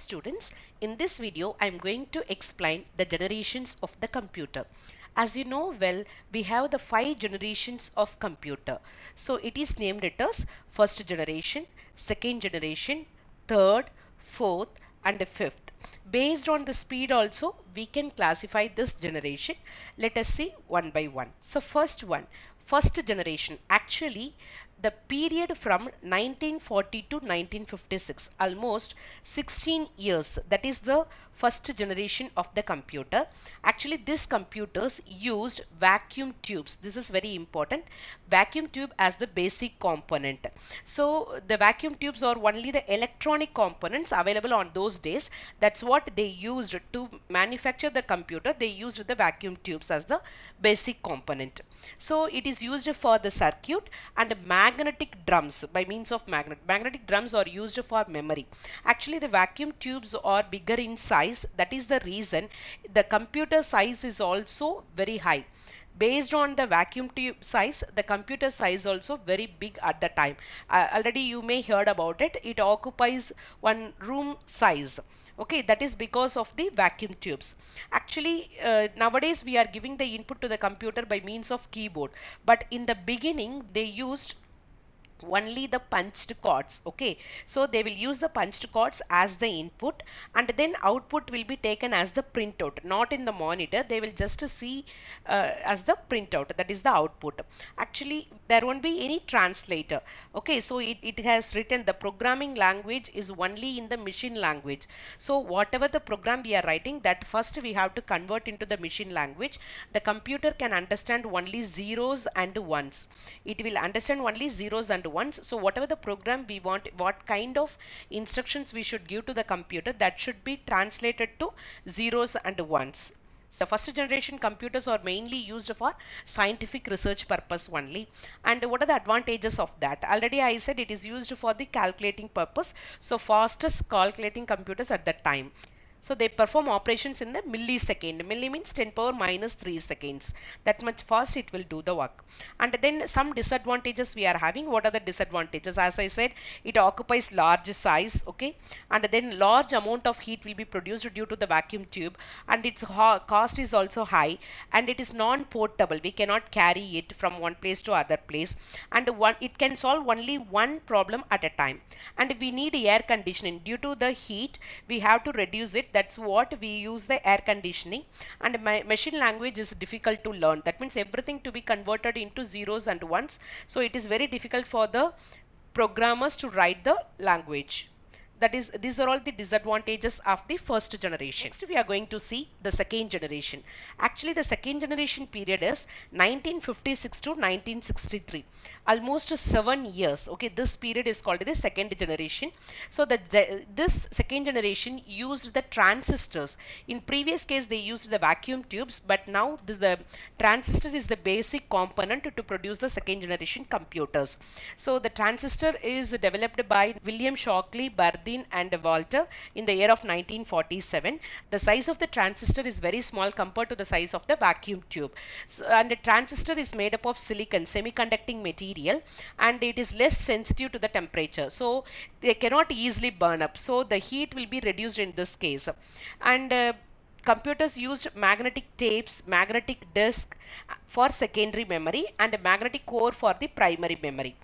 students, in this video I am going to explain the generations of the computer. As you know well, we have the 5 generations of computer. So it is named it as first generation, second generation, third, fourth and fifth. Based on the speed also we can classify this generation. Let us see one by one. So first generation, actually the period from 1940 to 1956, almost 16 years, that is the first generation of the computer. Actually these computers used vacuum tubes. This is very important, vacuum tube as the basic component. So the vacuum tubes are only the electronic components available on those days. That's what they used to manufacture the computer. They used the vacuum tubes as the basic component. So it is used for the circuit, and magnetic drums by means of magnetic drums are used for memory. Actually the vacuum tubes are bigger in size. That is the reason the computer size is also very high. Based on the vacuum tube size, the computer size also very big at the time. Already you may heard about it. It occupies one room size. Okay, that is because of the vacuum tubes. Actually nowadays we are giving the input to the computer by means of keyboard, but in the beginning they used only the punched cards. Okay, so they will use the punched cards as the input, and then output will be taken as the printout, not in the monitor. They will just see as the printout, that is the output. Actually there won't be any translator. Okay, so it has written the programming language is only in the machine language. So whatever the program we are writing, that first we have to convert into the machine language. The computer can understand only zeros and ones. It will understand only zeros and ones. So whatever the program we want, what kind of instructions we should give to the computer, that should be translated to zeros and ones. So first generation computers are mainly used for scientific research purpose only. And what are the advantages of that? Already I said it is used for the calculating purpose. So fastest calculating computers at that time. So they perform operations in the millisecond. Milli means 10 power minus 3 seconds. That much fast it will do the work. And then some disadvantages we are having. What are the disadvantages? As I said, it occupies large size. Okay, and then large amount of heat will be produced due to the vacuum tube, and its cost is also high, and it is non-portable. We cannot carry it from one place to other place, and it can solve only one problem at a time. And we need air conditioning. Due to the heat we have to reduce it. That's what we use the air conditioning. And machine language is difficult to learn. That means everything to be converted into zeros and ones. So it is very difficult for the programmers to write the language. That is, these are all the disadvantages of the first generation. Next we are going to see the second generation. Actually the second generation period is 1956 to 1963, almost 7 years. Okay, this period is called the second generation. So this second generation used the transistors. In previous case they used the vacuum tubes, but now the transistor is the basic component to produce the second generation computers. So the transistor is developed by William Shockley, and Walter in the year of 1947. The size of the transistor is very small compared to the size of the vacuum tube. So, and the transistor is made up of silicon, semiconducting material, and it is less sensitive to the temperature. So they cannot easily burn up. So the heat will be reduced in this case. And computers used magnetic tapes, magnetic disk for secondary memory, and a magnetic core for the primary memory.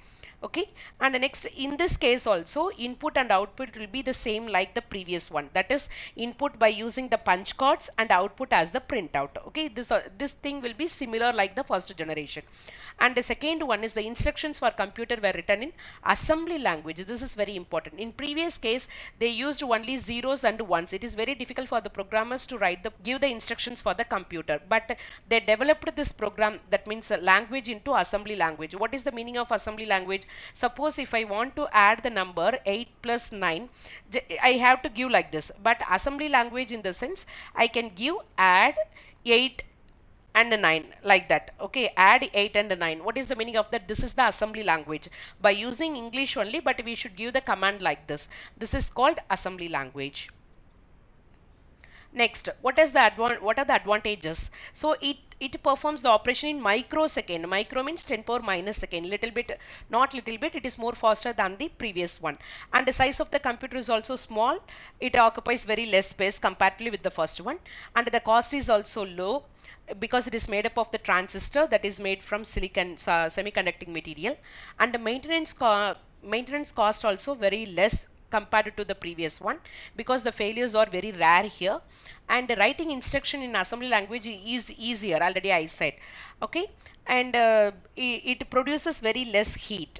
Okay, and next in this case also input and output will be the same like the previous one. That is input by using the punch cards and output as the printout. Okay, this thing will be similar like the first generation. And the second one is the instructions for computer were written in assembly language. This is very important. In previous case they used only zeros and ones. It is very difficult for the programmers to give the instructions for the computer, but they developed this program, that means language, into assembly language. What is the meaning of assembly language? Suppose if I want to add the number 8 plus 9, I have to give like this. But assembly language in the sense I can give add 8 and 9 like that. Okay, add 8 and 9. What is the meaning of that? This is the assembly language. By using English only, but we should give the command like this. This is called assembly language. Next, what are the advantages? So it performs the operation in microsecond. Micro means 10 power minus second. Little bit, not little bit. It is more faster than the previous one. And the size of the computer is also small. It occupies very less space comparatively with the first one. And the cost is also low because it is made up of the transistor that is made from silicon semiconducting material. And the maintenance cost also very less compared to the previous one, because the failures are very rare here, and the writing instruction in assembly language is easier, already I said. Okay, and it produces very less heat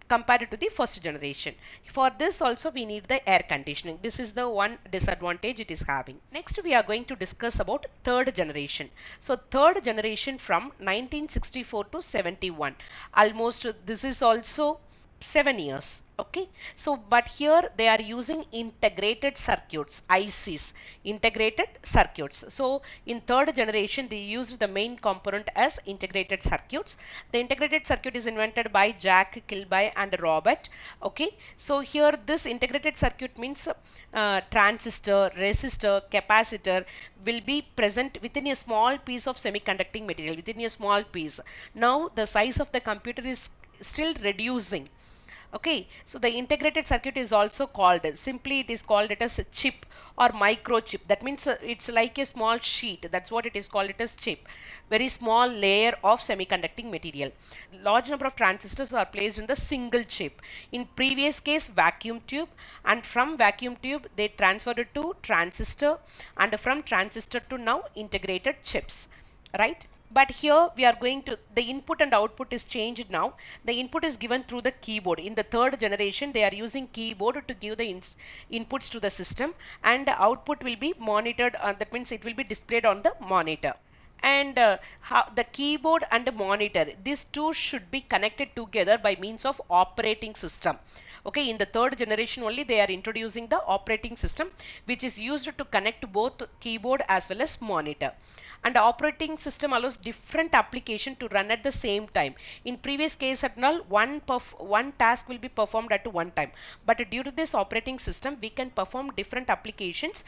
compared to the first generation. For this also we need the air conditioning. This is the one disadvantage it is having. Next we are going to discuss about third generation. So third generation from 1964 to 71, almost this is also 7 years. Okay, so but here they are using integrated circuits, ICs, integrated circuits. So in third generation they used the main component as integrated circuits. The integrated circuit is invented by Jack Kilby and Robert. Okay, so here this integrated circuit means transistor, resistor, capacitor will be present within a small piece of semiconducting material, within a small piece. Now the size of the computer is still reducing. Okay, so the integrated circuit is also called, simply it is called it as a chip or microchip. That means it's like a small sheet. That's what it is called, it as chip. Very small layer of semiconducting material. Large number of transistors are placed in the single chip. In previous case vacuum tube, and from vacuum tube they transferred it to transistor, and from transistor to now integrated chips, right? But here we are going to, the input and output is changed now. The input is given through the keyboard. In the third generation they are using keyboard to give the inputs to the system, and the output will be monitored, that means it will be displayed on the monitor. And how the keyboard and the monitor, these two should be connected together by means of operating system. Okay, in the third generation only they are introducing the operating system, which is used to connect both keyboard as well as monitor. And the operating system allows different application to run at the same time. In previous case at null, one task will be performed at one time, but due to this operating system we can perform different applications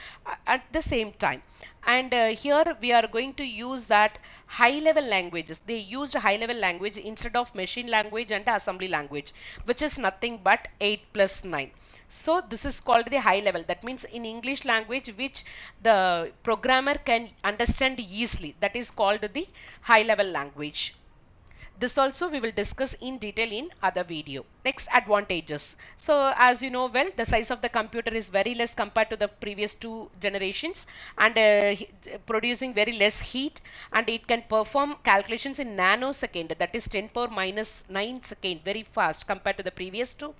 at the same time. And here we are going to use that high level languages. They used high level language instead of machine language and assembly language, which is nothing but 8 plus 9. So this is called the high level. That means in English language which the programmer can understand easily, that is called the high level language. This also we will discuss in detail in other video. Next, advantages. So as you know well, the size of the computer is very less compared to the previous two generations, and producing very less heat, and it can perform calculations in nanosecond, that is 10 power minus 9 second, very fast compared to the previous two.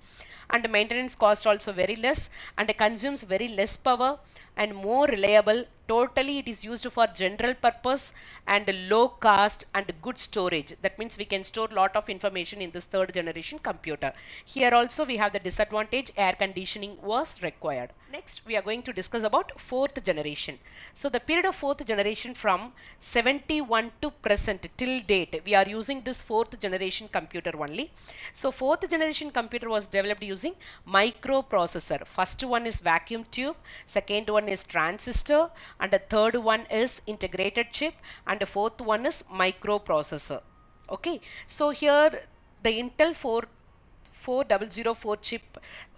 And the maintenance cost also very less, and it consumes very less power, and more reliable. Totally it is used for general purpose, and low cost and good storage. That means we can store lot of information in this third generation computer. Here also we have the disadvantage, air conditioning was required. Next we are going to discuss about fourth generation. So the period of fourth generation from 71 to present till date, we are using this fourth generation computer only. So fourth generation computer was developed using microprocessor. First one is vacuum tube, second one is transistor, and the third one is integrated chip, and the fourth one is microprocessor. Okay, so here the Intel 4004 chip,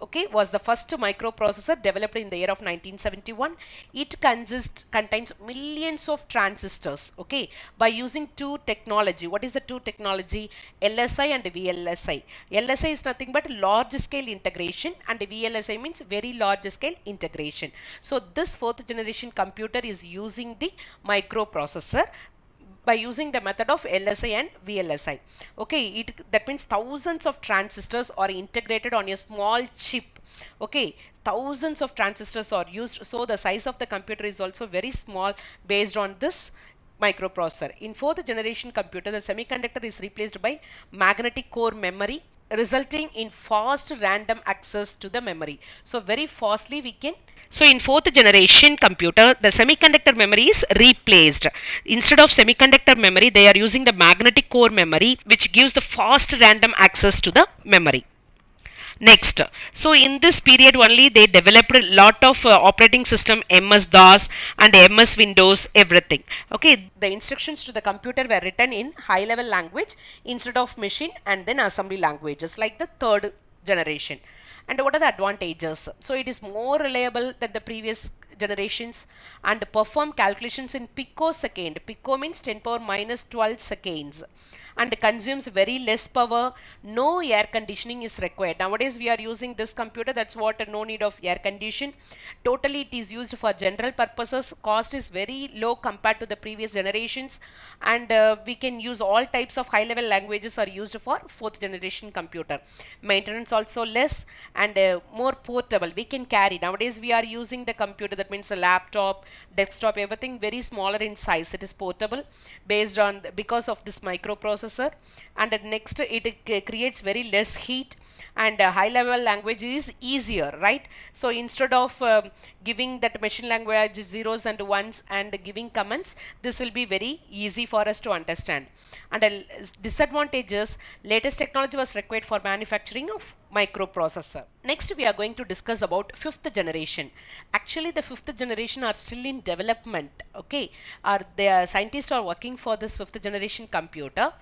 okay, was the first microprocessor developed in the year of 1971. It contains millions of transistors, okay, by using two technology. What is the two technology? LSI and VLSI. LSI is nothing but large scale integration, and VLSI means very large scale integration. So this fourth generation computer is using the microprocessor by using the method of LSI and VLSI. Okay, that means thousands of transistors are integrated on a small chip. Okay, thousands of transistors are used, so the size of the computer is also very small based on this microprocessor. In fourth generation computer, the semiconductor is replaced by magnetic core memory, resulting in fast random access to the memory. So very fastly we can. So in fourth generation computer, the semiconductor memory is replaced. Instead of semiconductor memory, they are using the magnetic core memory, which gives the fast random access to the memory. Next, so in this period only they developed a lot of operating system, MS DOS and MS Windows, everything. Okay, the instructions to the computer were written in high level language instead of machine and then assembly languages like the third generation. And what are the advantages? So it is more reliable than the previous generations and perform calculations in picosecond. Pico means 10 power minus 12 seconds and consumes very less power. No air conditioning is required. Nowadays we are using this computer, that's what, no need of air condition. Totally it is used for general purposes. Cost is very low compared to the previous generations, and we can use all types of high level languages are used for fourth generation computer. Maintenance also less and more portable, we can carry. Nowadays we are using the computer, that means a laptop, desktop, everything very smaller in size. It is portable based on because of this microprocessor. And next, it creates very less heat, and high level language is easier, right? So instead of giving that machine language zeros and ones and giving comments, this will be very easy for us to understand. And disadvantages, latest technology was required for manufacturing of microprocessor. Next we are going to discuss about fifth generation. Actually the fifth generation are still in development. Okay, the scientists are working for this fifth generation computer.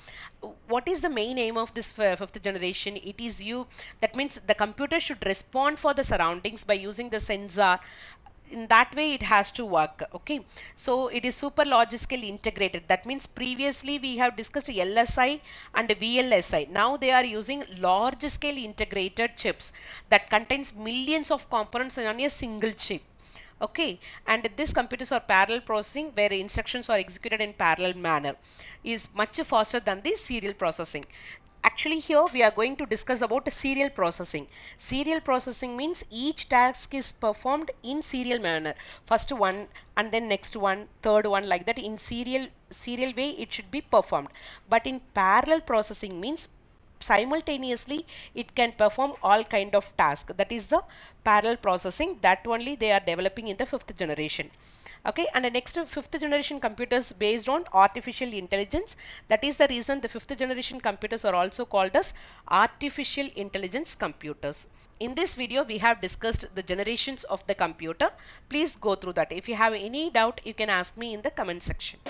What is the main aim of this fifth generation? It is that means the computer should respond for the surroundings by using the sensor. In that way it has to work. Okay, so it is super logically integrated. That means previously we have discussed LSI and VLSI. Now they are using large scale integrated chips that contains millions of components on a single chip. Okay, and these computers are parallel processing, where instructions are executed in parallel manner, is much faster than the serial processing. Actually here we are going to discuss about serial processing. Serial processing means each task is performed in serial manner. First one and then next one, third one, like that. In serial way it should be performed. But in parallel processing means simultaneously it can perform all kind of tasks. That is the parallel processing, that only they are developing in the fifth generation. Okay, and the next, fifth generation computers based on artificial intelligence. That is the reason the fifth generation computers are also called as artificial intelligence computers. In this video we have discussed the generations of the computer. Please go through that. If you have any doubt you can ask me in the comment section.